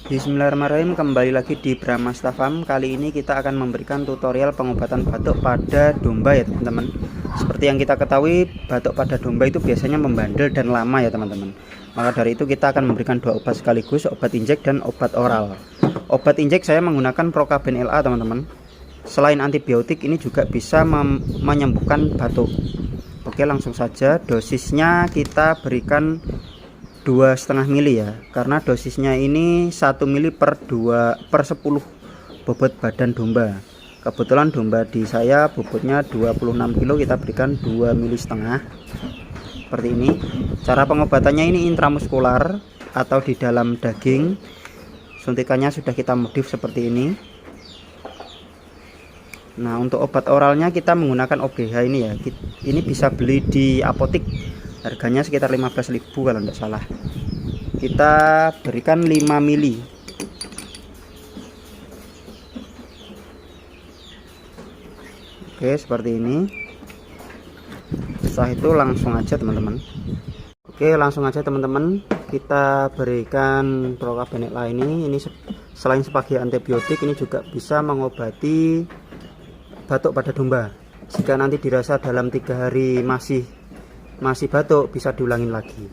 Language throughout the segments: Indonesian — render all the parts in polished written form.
Bismillahirrahmanirrahim, kembali lagi di Bramasta Farm. Kali ini kita akan memberikan tutorial pengobatan batuk pada domba ya teman-teman. Seperti yang kita ketahui, batuk pada domba itu biasanya membandel dan lama ya teman-teman. Maka dari itu kita akan memberikan dua obat sekaligus, obat injek dan obat oral. Obat injek saya menggunakan Procaben LA teman-teman. Selain antibiotik, ini juga bisa menyembuhkan batuk. Oke, langsung saja. Dosisnya kita berikan 2,5 mili ya, karena dosisnya ini 1 mili per 10 bobot badan domba. Kebetulan domba di saya bobotnya 26 kilo, kita berikan 2,5 mili seperti ini. Cara pengobatannya ini intramuskular atau di dalam daging. Suntikannya sudah kita modif seperti ini. Nah, untuk obat oralnya kita menggunakan OBH ini ya. Ini bisa beli di apotik. Harganya sekitar 15.000 kalau tidak salah. Kita berikan 5 mili. Oke, seperti ini. Setelah itu langsung aja teman-teman. Oke, langsung aja teman-teman. Kita berikan Procaben LA ini. Ini selain sebagai antibiotik, ini juga bisa mengobati batuk pada domba. Jika nanti dirasa dalam 3 hari masih batuk, bisa diulangin lagi.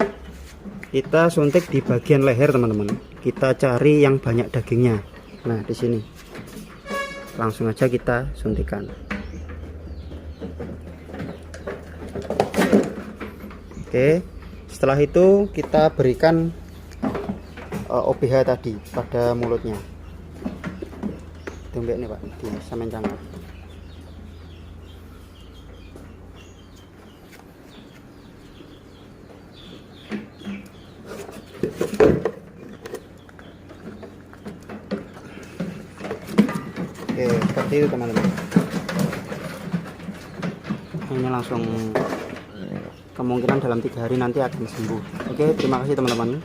Kita suntik di bagian leher teman-teman. Kita cari yang banyak dagingnya. Nah, di sini langsung aja kita suntikan. Oke, setelah itu kita berikan OBH tadi pada mulutnya. Tumbek nih Pak, di semen cangkok. Oke, seperti itu teman-teman. Ini langsung kemungkinan dalam 3 hari nanti akan sembuh. Oke, terima kasih teman-teman.